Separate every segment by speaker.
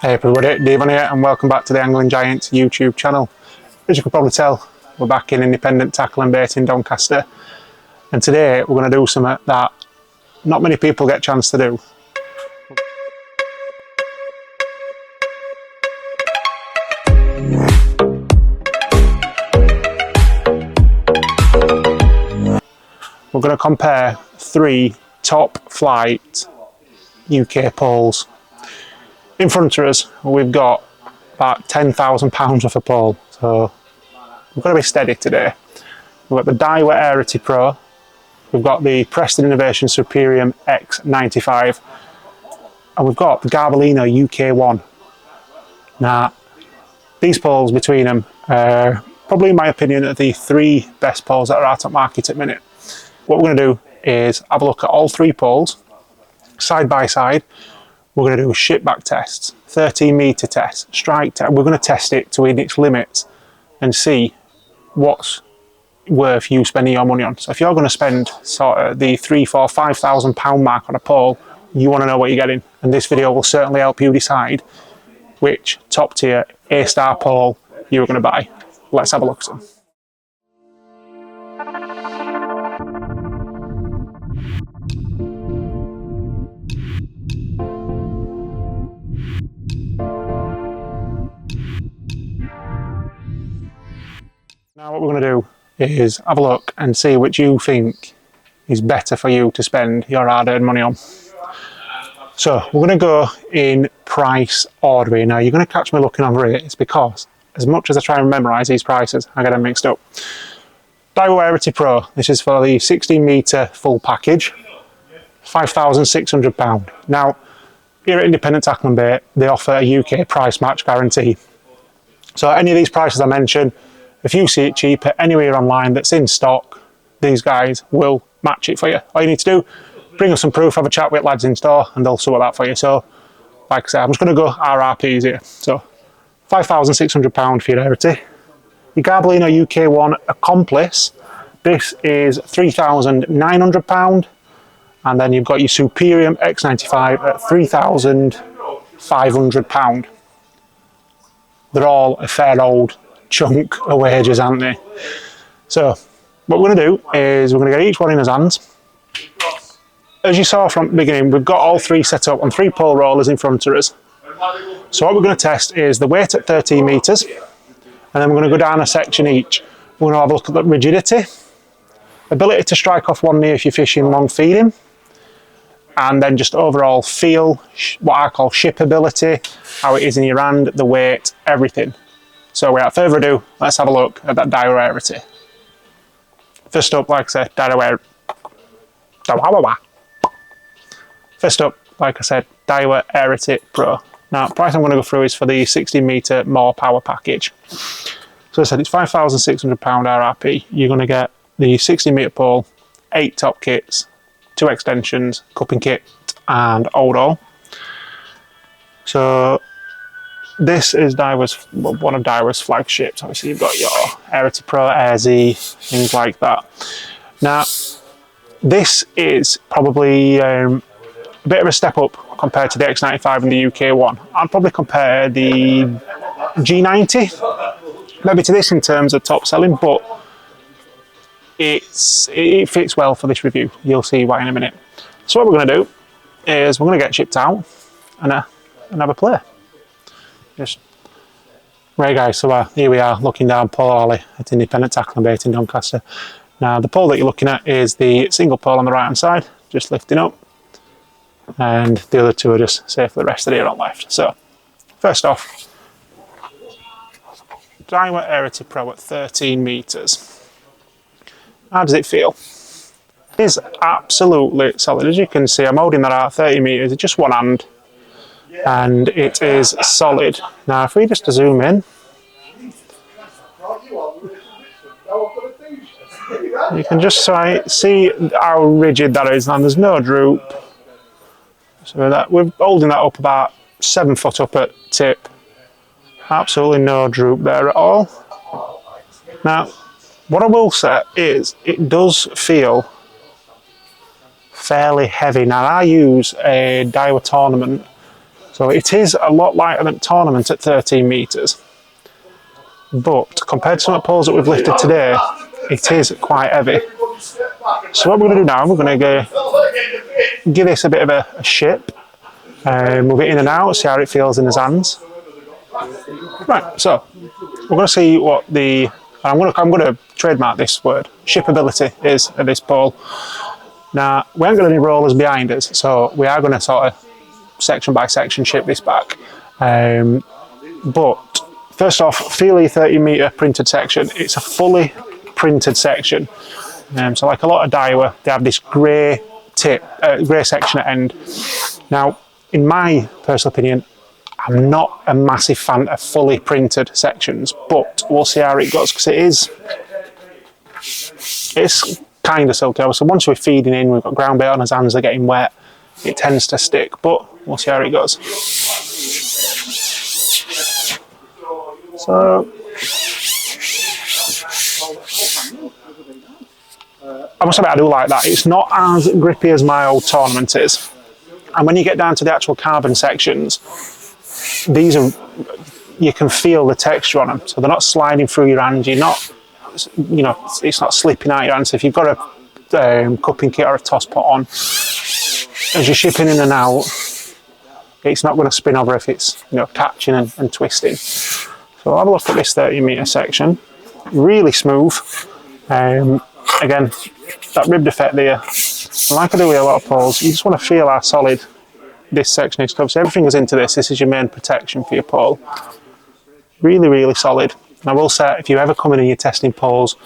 Speaker 1: Hey everybody, Daiwa here and welcome back to the Angling Giants YouTube channel. As you can probably tell, we're back in independent tackle and bait in Doncaster, and today we're going to do something that not many people get a chance to do. We're going to compare 3 top flight UK poles. In front of us, we've got about £10,000 worth of pole, so we've got to be steady today. We've got the Daiwa Airity Pro, we've got the Preston Innovations Superium X95, and we've got the Garbolino UK1. Now, these poles between them are probably, in my opinion, are the 3 best poles that are out on market at the minute. What we're going to do is have a look at all 3 poles, side by side. We're going to do ship back tests, 13 metre test, strike test. We're going to test it to its limits and see what's worth you spending your money on. So if you're going to spend sort of the £3,000, £4,000, £5,000 mark on a pole, you want to know what you're getting. And this video will certainly help you decide which top tier A-star pole you're going to buy. Let's have a look at them. Now what we're going to do is have a look and see which you think is better for you to spend your hard-earned money on. So we're going to go in price order. Now you're going to catch me looking over here. It's because as much as I try and memorise these prices, I get them mixed up. Daiwa Airity Pro, this is for the 16 metre full package, £5,600. Now here at Independent Tackle and Bait, they offer a UK price match guarantee. So any of these prices I mention, if you see it cheaper anywhere online that's in stock, these guys will match it for you. All you need to do, bring us some proof, have a chat with lads in store, and they'll sort that for you. So, like I said, I'm just going to go RRPs here. So, £5,600 for your Airity. Your Garbolino UK1 Accomplice, this is £3,900. And then you've got your Superium X95 at £3,500. They're all a fair old chunk of wages, aren't they? So what we're going to do is we're going to get each one in his hands. As you saw from the beginning, we've got all 3 set up on 3 pole rollers in front of us. So what we're going to test is the weight at 13 metres, and then we're going to go down a section each. We're going to have a look at the rigidity, ability to strike off one knee if you're fishing long feeding, and then just overall feel, what I call shipability, how it is in your hand, the weight, everything. So without further ado, let's have a look at that Daiwa Airity. First up, like I said, Daiwa Airity Pro. Now, the price I'm going to go through is for the 16 metre more power package. So I said it's £5,600 RRP. You're going to get the 16 metre pole, 8 top kits, 2 extensions, cupping kit, and Odo. So this is one of Daiwa's flagships. Obviously you've got your Airity Pro, Air Z, things like that. Now this is probably a bit of a step up compared to the X95 and the UK1. I'd probably compare the G90 maybe to this in terms of top selling, but it fits well for this review. You'll see why in a minute. So what we're going to do is we're going to get shipped out and have a play. Right guys, so here we are looking down Pole Alley at Independent Tackle and Bait in Doncaster. Now the pole that you're looking at is the single pole on the right hand side, just lifting up, and the other 2 are just safely rested here on left. So first off, Daiwa Airity Pro at 13 metres. How does it feel? It is absolutely solid. As you can see, I'm holding that out 30 metres with just one hand, and it is solid. Now if we just zoom in, you can just see how rigid that is, and there's no droop. So that we're holding that up about 7 foot up at tip. Absolutely no droop there at all. Now what I will say is it does feel fairly heavy. Now I use a Daiwa tournament So it is a lot lighter than tournament at 13 metres, but compared to some of the poles that we've lifted today, it is quite heavy. So what we're going to do now, we're going to give this a bit of a ship, move it in and out, see how it feels in his hands. Right, so we're going to see what the, I'm going to trademark this word, shipability is of this pole. Now, we haven't got any rollers behind us, so we are going to sort of section by section ship this back. But first off, feel your 30 metre printed section. It's a fully printed section. So like a lot of Daiwa, they have this grey tip, grey section at end. Now, in my personal opinion, I'm not a massive fan of fully printed sections, but we'll see how it goes, because it's kind of silky. So once we're feeding in, we've got ground bait on his hands, they're getting wet, it tends to stick, but we'll see how it goes. So I must admit, I do like that. It's not as grippy as my old tournament is. And when you get down to the actual carbon sections, these are, you can feel the texture on them. So they're not sliding through your hand. You're not, you know, it's not slipping out your hand. So if you've got a cupping kit or a toss pot on, as you're shipping in and out, it's not going to spin over if it's, you know, catching and twisting. So I'll have a look at this 30 metre section. Really smooth. Again, that ribbed effect there. And like I do with a lot of poles, you just want to feel how solid this section is. So everything goes into this. This is your main protection for your pole. Really, really solid. And I will say, if you ever come in and you're testing poles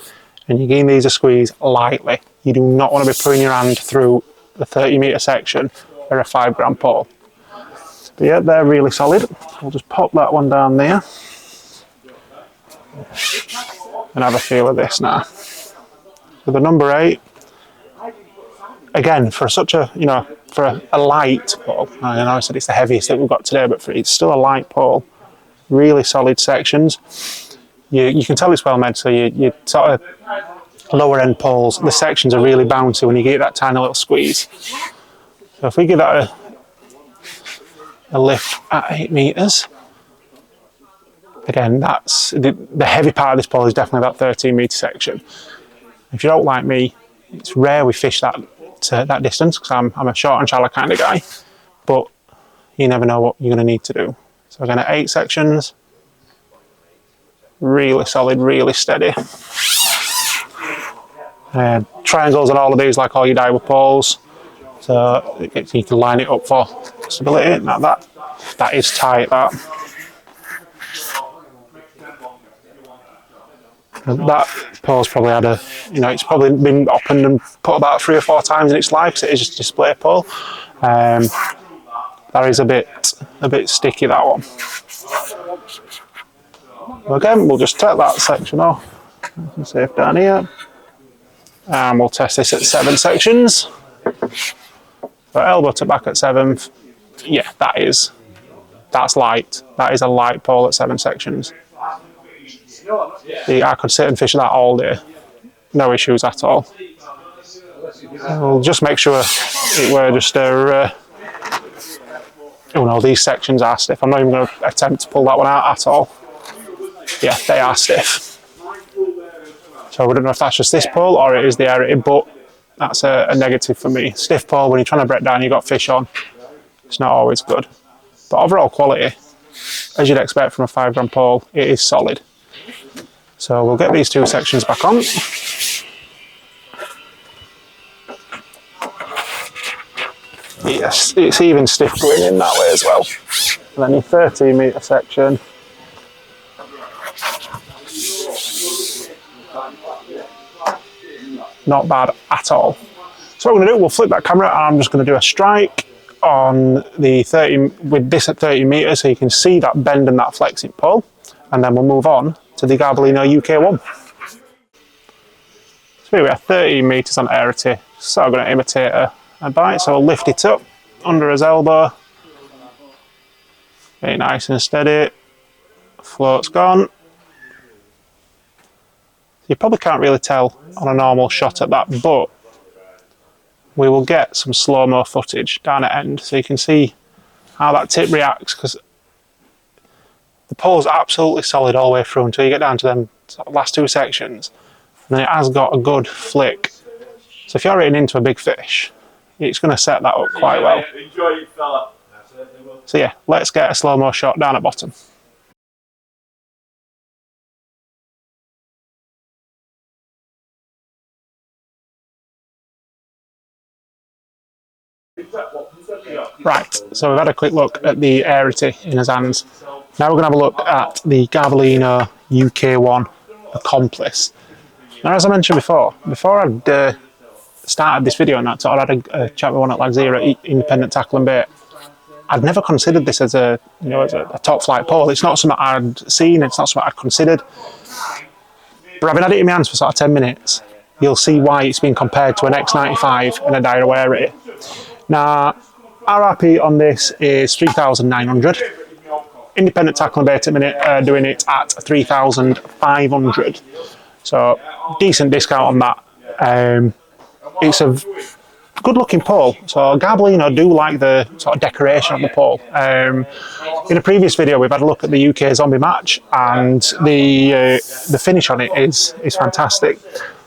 Speaker 1: and you're giving these a squeeze lightly, you do not want to be putting your hand through the 30 metre section or a 5 gram pole. But yeah, they're really solid. We'll just pop that one down there and have a feel of this now. So the number 8, again, for such a, you know, for a light pole, I know I said it's the heaviest that we've got today, but it's still a light pole. Really solid sections. You can tell it's well made, so you sort of lower end poles, the sections are really bouncy when you get that tiny little squeeze. So if we give that a lift at 8 metres, again, that's the heavy part of this pole is definitely that 13 metre section. If you don't like me, it's rare we fish that distance, because I'm a short and shallow kind of guy, but you never know what you're going to need to do. So again, at 8 sections, really solid, really steady. Triangles on all of these, like all your Daiwa poles, so you can line it up for stability. Now that is tight, that. That pole's probably had a, you know, it's probably been opened and put about 3 or 4 times in its life, because it is just a display pole. That is a bit sticky, that one. So again, we'll just take that section off. Safe down here. And we'll test this at 7 sections. So elbow to back at 7th. Yeah, that's light. That is a light pole at 7 sections. I could sit and fish that all day. No issues at all. We'll just make sure it were just a... oh no, these sections are stiff. I'm not even going to attempt to pull that one out at all. Yeah, they are stiff. So we don't know if that's just this pole or it is the Airity, but that's a negative for me. Stiff pole, when you're trying to break down, you've got fish on, it's not always good. But overall quality, as you'd expect from a 5 gram pole, it is solid. So we'll get these 2 sections back on. Yes, it's even stiff going in that way as well. And then your 13 metre section. Not bad at all. So what we're going to do, we'll flip that camera and I'm just going to do a strike on the 30, with this at 30 metres, so you can see that bend and that flexing pole. And then we'll move on to the Garbolino UK1. So here we are, 13 metres on Airity. So I'm going to imitate a bite, so we'll lift it up under his elbow. Very nice and steady. Float's gone. You probably can't really tell on a normal shot at that, but we will get some slow-mo footage down at end, so you can see how that tip reacts, because the pole's absolutely solid all the way through until you get down to them sort of last two sections, and then it has got a good flick. So if you're hitting into a big fish, it's going to set that up quite well. So yeah, let's get a slow-mo shot down at bottom. Right, so we've had a quick look at the Airity in his hands. Now we're going to have a look at the Garbolino UK1 Accomplice. Now, as I mentioned before I'd started this video and that, so I had a chat with one at Lags here at Independent Tackle and Bait. I'd never considered this as a top flight pole. It's not something I'd seen, it's not something I'd considered. But having had it in my hands for sort of 10 minutes, you'll see why it's been compared to an X95 and a Daiwa Airity. Now, RRP on this is 3,900. Independent Tackle and Bait at the minute doing it at 3,500. So, decent discount on that. It's a good looking pole. So Garbolino do like the sort of decoration of the pole. In a previous video we've had a look at the UK Zombie Match, and the finish on it is fantastic.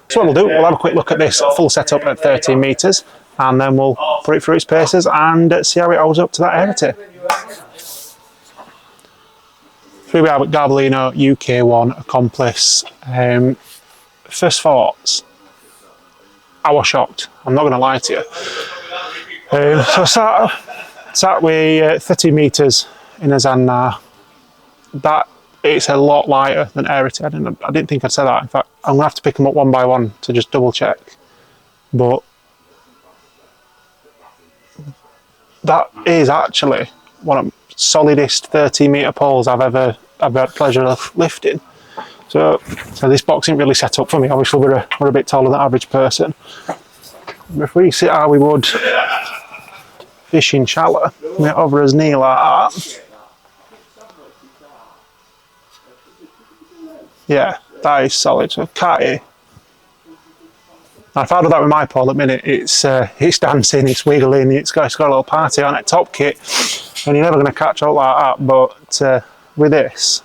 Speaker 1: So what we'll do, we'll have a quick look at this full setup at 13 metres, and then we'll put it through its paces and see how it holds up to that Airity. So here we are with Garbolino UK1 Accomplice. First thoughts, I was shocked, I'm not going to lie to you. So sat with 13 metres in his hand now. That it's a lot lighter than Airity. I didn't think I'd say that. In fact, I'm going to have to pick them up one by one to just double check. But that is actually one of the solidest 13 metre poles I've had pleasure of lifting. So this box isn't really set up for me. Obviously we're a bit taller than the average person. But if we sit how we would fishing shallow, over his knee like that. Yeah, that is solid. So catty. If I do that with my pole at the minute, it's dancing, it's wiggling, it's got a little party on it, top kit, and you're never going to catch out like that. But with this,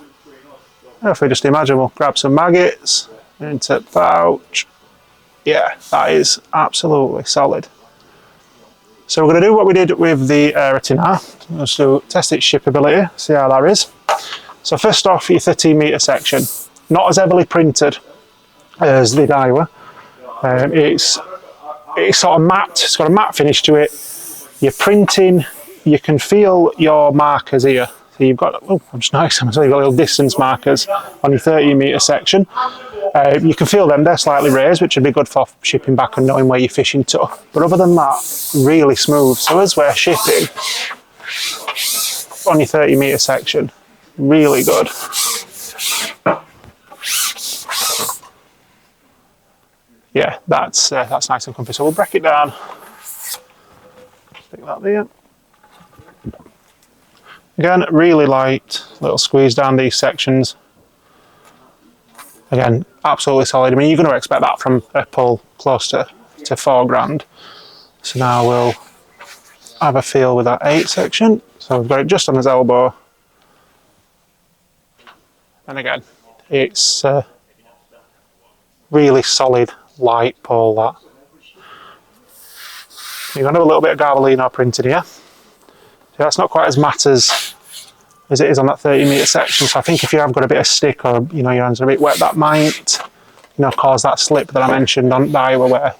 Speaker 1: if we just imagine we'll grab some maggots into the pouch. Yeah, that is absolutely solid. So we're going to do what we did with the Airity now. Let's test its shipability, see how that is. So first off, your 13 metre section, not as heavily printed as the Daiwa. It's sort of matte, it's got a matte finish to it. You're printing, you can feel your markers here. So you've got, oh, I'm just noticing, so you've got little distance markers on your 30 metre section. You can feel them, they're slightly raised, which would be good for shipping back and knowing where you're fishing to. But other than that, really smooth. So as we're shipping on your 30 metre section, really good. Yeah, that's nice and comfy. So we'll break it down. Stick that there. Again, really light, little squeeze down these sections. Again, absolutely solid. I mean, you're going to expect that from a pole close to 4 grand. So now we'll have a feel with that 8 section. So we've got it just on his elbow. And again, it's really solid, light pole, that. You're going to have a little bit of Garbolino printed here. So that's not quite as matte as it is on that 30 metre section. So I think if you have got a bit of stick, or your hands are a bit wet, that might cause that slip that I mentioned on Daiwa where.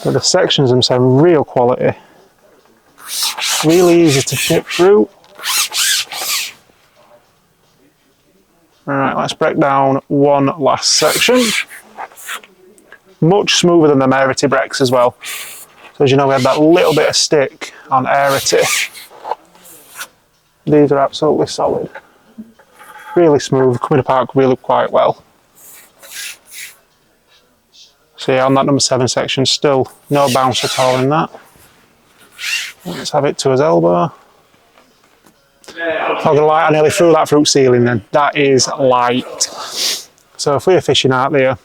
Speaker 1: But the sections themselves, real quality. Really easy to ship through. Alright, let's break down one last section. Much smoother than the Airity breaks as well. So as you know, we had that little bit of stick on Airity. These are absolutely solid. Really smooth, coming apart really quite well. So yeah, on that number 7 section, still no bounce at all in that. Let's have it to his elbow. Not gonna lie, I nearly threw that through ceiling then. That is light. So if we're fishing out there,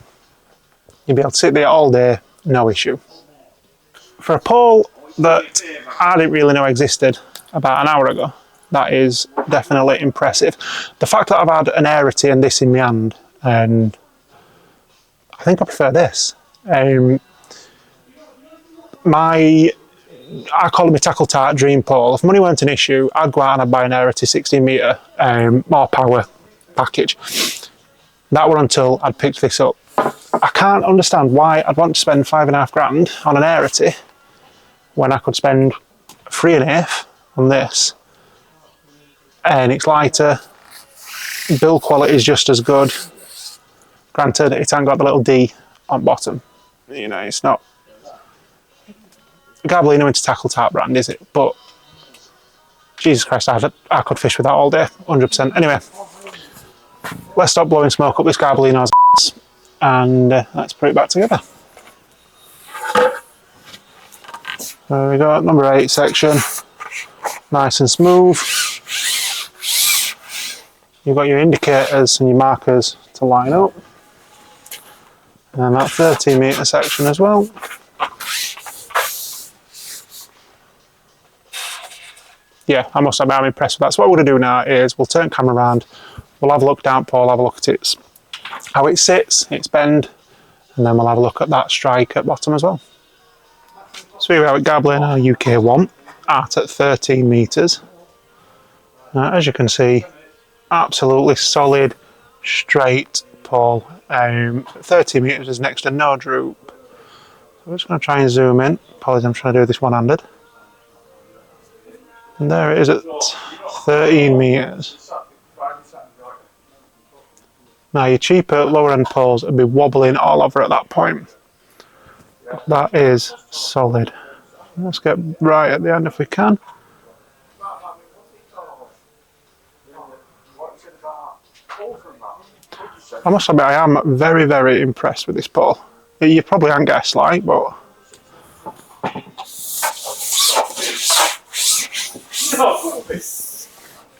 Speaker 1: you'll be able to sit there all day, no issue. For a pole that I didn't really know existed about an hour ago. That is definitely impressive. The fact that I've had an Airity and this in my hand, and I think I prefer this. I call it my tackle tart dream pole. If money weren't an issue, I'd go out and I'd buy an Airity 16 metre more power package. That were until I'd picked this up. I can't understand why I'd want to spend £5.5 grand on an Airity when I could spend £3.5 on this. And it's lighter, build quality is just as good. Granted, it hasn't got the little D on bottom. You know, it's not Garbolino into tackle tart brand, is it? But Jesus Christ, I could fish with that all day, 100%. Anyway, let's stop blowing smoke up this Garbolino's and let's put it back together. There we go, number 8 section, nice and smooth. You've got your indicators and your markers to line up. And then that 13 metre section as well. Yeah, I must admit I'm impressed with that. So what we're going to do now is we'll turn camera around, we'll have a look down pole, have a look at how it sits, its bend, and then we'll have a look at that strike at bottom as well. So here we are at Garbolino UK1 at 13 metres. As you can see, absolutely solid, straight pole. 13 metres is next to no droop. So I'm just going to try and zoom in. Apologies, I'm trying to do this one-handed. And there it is at 13 metres. Now your cheaper lower end poles would be wobbling all over at that point. That is solid. Let's get right at the end if we can. I must admit I am very, very impressed with this pole. You probably haven't guessed like, but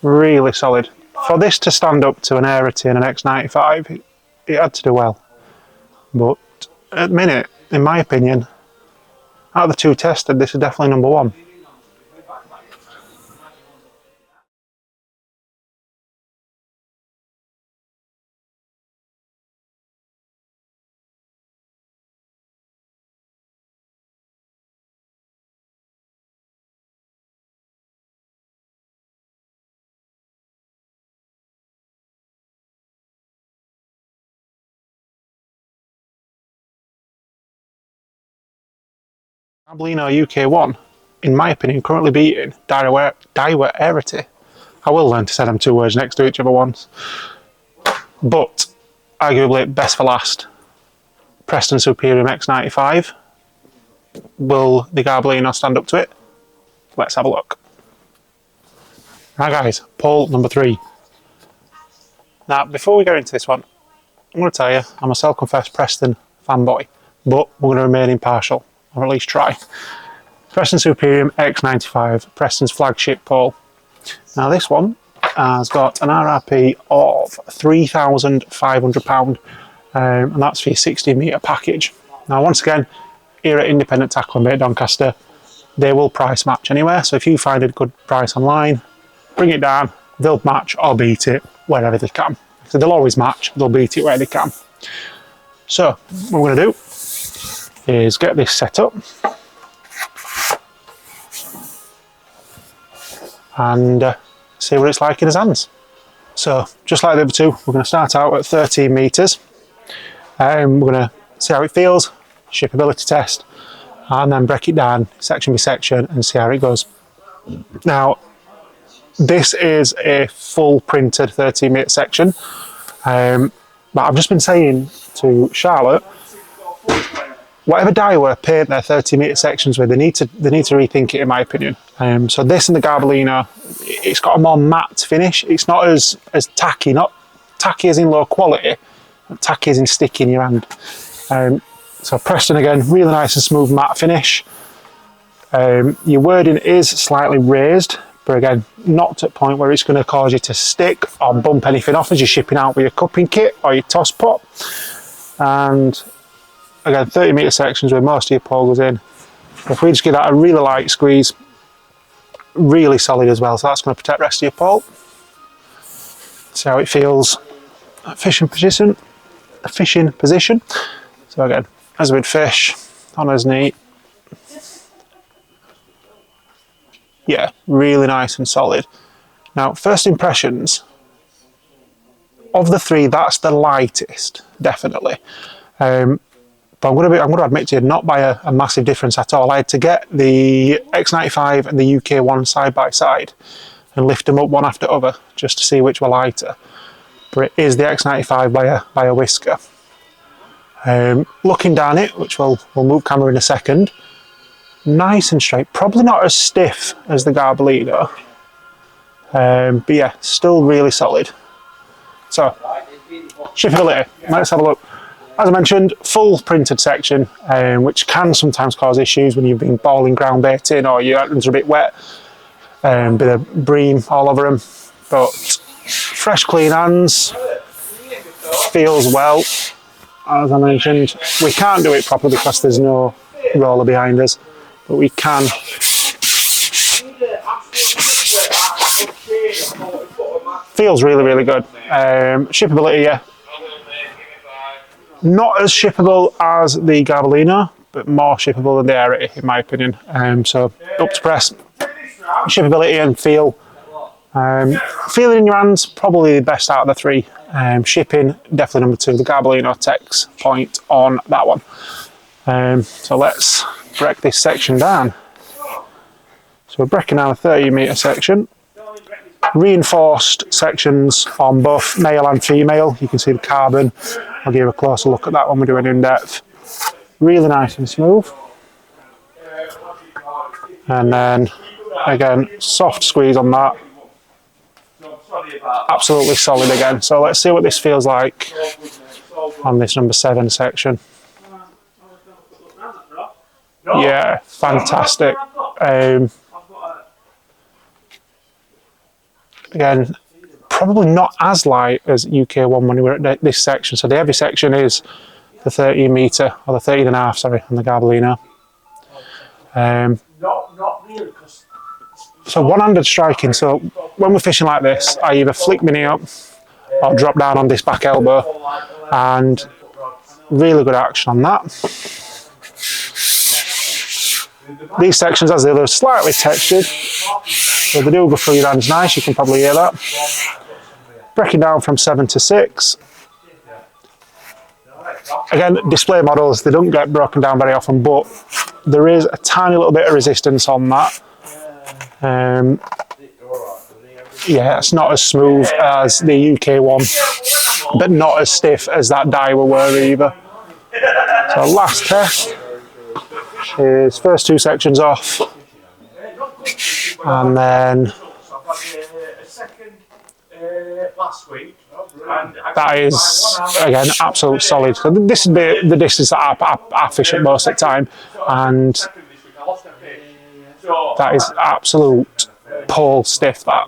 Speaker 1: really solid. For this to stand up to an Airity and an X95, it had to do well. But at the minute, in my opinion, out of the two tested, this is definitely number one. Garbolino UK1, in my opinion, currently beating Daiwa Airity. I will learn to say them two words next to each other once. But, arguably, best for last, Preston Superium X95. Will the Garbolino stand up to it? Let's have a look. Right guys, pole number 3. Now, before we go into this one, I'm going to tell you, I'm a self-confessed Preston fanboy, but we're going to remain impartial. Or at least try. Preston Superium X95, Preston's flagship pole. Now this one has got an RRP of £3,500 and that's for your 16 metre package. Now once again, here at Independent Tackling Bait Doncaster, they will price match anywhere, so if you find a good price online, bring it down, they'll match or beat it wherever they can. So they'll always match, they'll beat it where they can. So what we're going to do is get this set up and see what it's like in his hands. So just like the other two, we're going to start out at 13 metres. We're going to see how it feels, shippability test, and then break it down section by section and see how it goes. Now this is a full printed 13 metre section, but I've just been saying to Charlotte, whatever Daiwa paint their 30 metre sections with, they need to rethink it, in my opinion. So this and the Garbolino, it's got a more matte finish. It's not as tacky, not tacky as in low quality, but tacky as in sticky in your hand. So Preston again, really nice and smooth matte finish. Your wording is slightly raised, but again, not to a point where it's going to cause you to stick or bump anything off as you're shipping out with your cupping kit or your toss pot. And again, 30 metre sections where most of your pole goes in. If we just give that a really light squeeze, really solid as well, so that's going to protect the rest of your pole. See how it feels at fishing position. So again, as we'd fish, on as neat. Yeah, really nice and solid. Now, first impressions, of the three, that's the lightest, definitely. But I'm going to admit to you, not by a massive difference at all. I had to get the X95 and the UK1 side by side and lift them up one after other just to see which were lighter. But it is the X95 by a whisker. Looking down it, which we'll move camera in a second, nice and straight. Probably not as stiff as the Garbolino, but yeah, still really solid. So, shippability, let's have a look. As I mentioned, full printed section, which can sometimes cause issues when you've been balling ground baiting or your items are a bit wet, bit of bream all over them. But fresh, clean hands, feels well. As I mentioned, we can't do it properly because there's no roller behind us, but we can. Feels really, really good. Shippability, yeah. Not as shippable as the Garbolino, but more shippable than the Airity, in my opinion. So up to press, shippability and feel. Feeling in your hands, probably the best out of the three. Shipping, definitely number two. The Garbolino takes point on that one. So let's break this section down. So we're breaking down a 30-metre section. Reinforced sections on both male and female. You can see the carbon. I'll give you a closer look at that when we do an in-depth. Really nice and smooth. And then, again, soft squeeze on that. Absolutely solid again. So let's see what this feels like on this number 7 section. Yeah, fantastic. Again, probably not as light as UK1 when we were at this section. So the heavy section is the 13 metre, or the 13.5, sorry, on the Garbolino. So one-handed striking, so when we're fishing like this, I either flick my knee up or drop down on this back elbow, and really good action on that. These sections, as the others, slightly textured, so they do go through your hands nice, you can probably hear that. Breaking down from 7 to 6. Again, display models, they don't get broken down very often, but there is a tiny little bit of resistance on that. Yeah, it's not as smooth as the UK1, but not as stiff as that Daiwa were either. So last test is first 2 sections off, and then that is, again, absolute solid. So this would be the distance that I fish at most of the time, and that is absolute pole stiff, that.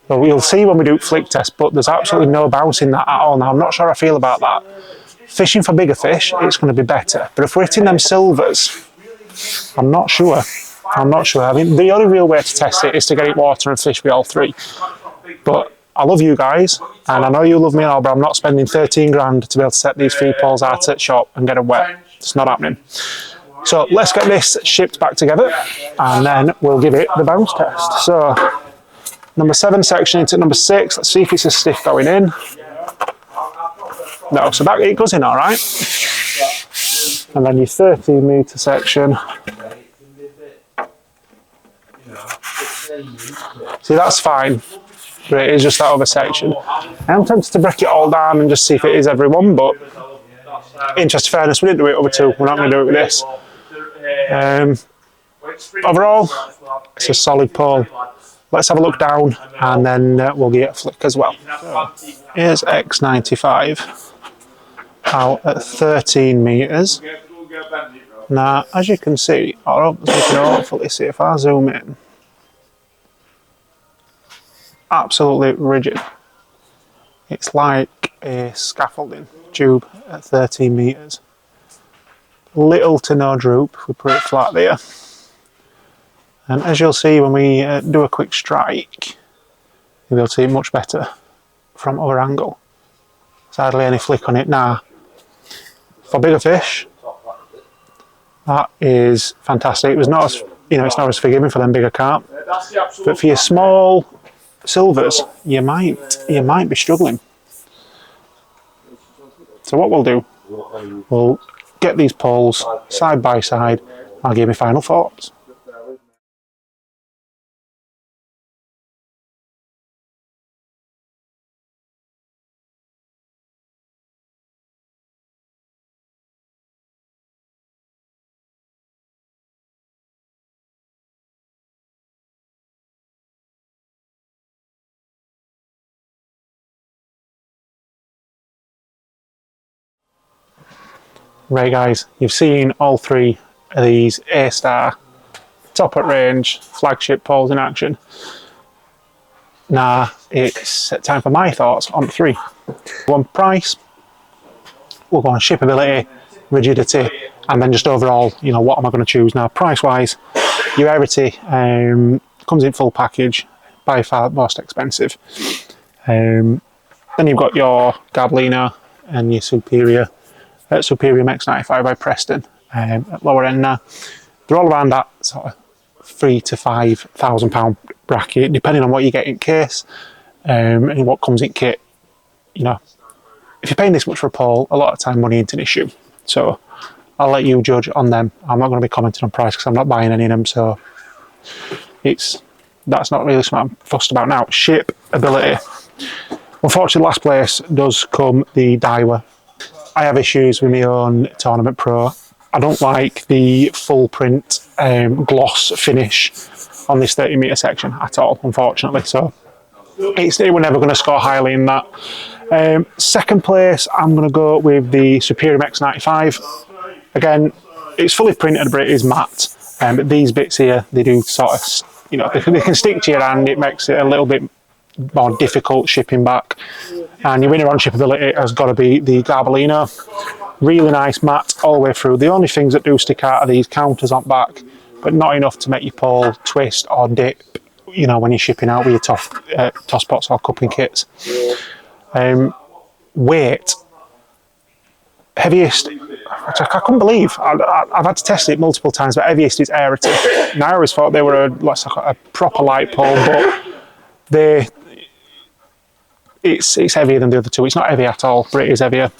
Speaker 1: So we'll see when we do flick test, but there's absolutely no bounce in that at all. Now, I'm not sure how I feel about that. Fishing for bigger fish, it's going to be better. But if we're hitting them silvers, I'm not sure. I'm not sure. I mean, the only real way to test it is to get it water and fish with all 3. But I love you guys, and I know you love me and all, but I'm not spending 13 grand to be able to set these 3 poles out at shop and get them wet. It's not happening. So let's get this shipped back together, and then we'll give it the bounce test. So number 7 section into number 6. Let's see if it's a stiff going in. No, so that it goes in all right. And then your 13 metre section. See, that's fine, but it is just that other section. I'm tempted to break it all down and just see if it is everyone, but interest of fairness, we didn't do it over 2. We're not going to do it with this. Overall, it's a solid pole. Let's have a look down, and then we'll give it a flick as well. So, here's X95 out at 13 metres. Now, as you can see, or as you can hopefully see if I zoom in, absolutely rigid. It's like a scaffolding tube at 13 metres. little to no droop if we put it flat there. And as you'll see when we do a quick strike, you'll be able to see it much better from other angle. There's hardly any flick on it now. For bigger fish, that is fantastic. It was not as, it's not as forgiving for them bigger carp, but for your small silvers, you might be struggling. So what we'll do, we'll get these poles side by side. I'll give you final thoughts. Right guys, you've seen all three of these A-star top at range flagship poles in action. Now it's time for my thoughts on three. On price, we'll go on shipability, rigidity, and then just overall, what am I going to choose now? Price wise, your Airity comes in full package, by far most expensive. Then you've got your Garbolino and your Superium X95 by Preston at lower end now. They're all around that sort of £3,000 to £5,000 bracket, depending on what you get in case and what comes in kit. If you're paying this much for a pole, a lot of time money ain't an issue. So I'll let you judge on them. I'm not going to be commenting on price because I'm not buying any of them. So that's not really something I'm fussed about now. Shipability. Unfortunately, last place does come the Daiwa. I have issues with my own Tournament Pro. I don't like the full print gloss finish on this 30 metre section at all, unfortunately. So we're never going to score highly in that. Second place, I'm going to go with the Superium X95. Again, it's fully printed, but it is matte. But these bits here, they do sort of, they can stick to your hand. It makes it a little bit more difficult shipping back. And your winner on shippability has got to be the Garbolino. Really nice matte all the way through. The only things that do stick out are these counters on back, but not enough to make your pole twist or dip, when you're shipping out with your toss pots or cupping kits. Weight. Heaviest, which I couldn't believe. I've had to test it multiple times, but heaviest is Airity. And I always thought they were a proper light pole, but it's heavier than the other two. It's not heavy at all, but it is heavier.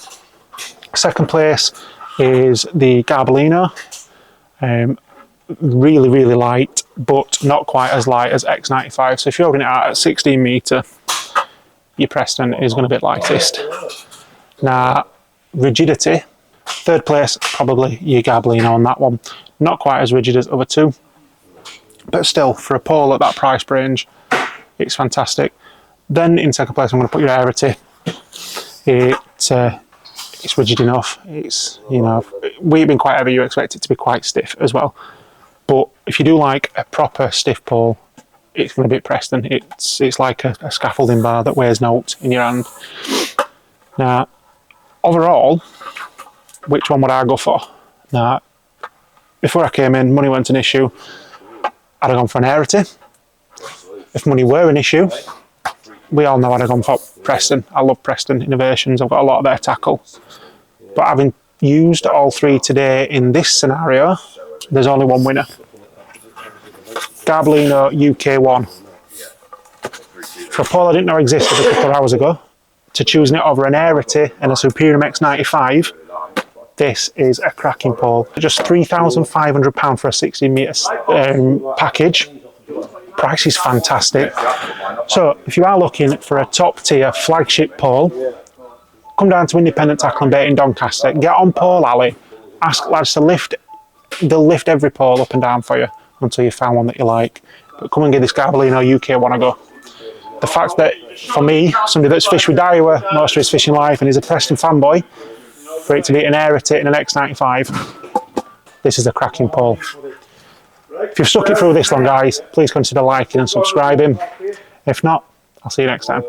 Speaker 1: Second place is the Garbolino. Really, really light, but not quite as light as X95. So if you're holding it out at 16 metre, your Preston is going to be lightest. Now, rigidity. Third place, probably your Garbolino on that one. Not quite as rigid as the other two, but still, for a pole at that price range, it's fantastic. Then in second place, I'm going to put your Airity. It's rigid enough. It's, weight being quite heavy, you expect it to be quite stiff as well. But if you do like a proper stiff pole, it's going to be Preston. It's like a scaffolding bar that weighs naught in your hand. Now, overall, which one would I go for? Now, before I came in, money wasn't an issue. I'd have gone for an Airity. If money were an issue, we all know I'd have gone for Preston. I love Preston Innovations. I've got a lot of their tackle. But having used all three today in this scenario, there's only one winner. Garbolino UK1. For a pole I didn't know existed a couple of hours ago, to choosing it over an Airity and a Superium X95, this is a cracking pole. Just £3,500 for a 16 metre package. Price is fantastic. So if you are looking for a top tier flagship pole, come down to Independent Tackle and Bait in Doncaster, get on Pole Alley, ask lads to lift, they'll lift every pole up and down for you until you find one that you like. But come and give this Garbolino UK1 a go. The fact that, for me, somebody that's fished with Daiwa most of his fishing life and is a Preston fanboy, for it to be an Airity and an X95, this is a cracking pole. If you've stuck it through this long, guys, please consider liking and subscribing. If not, I'll see you next time.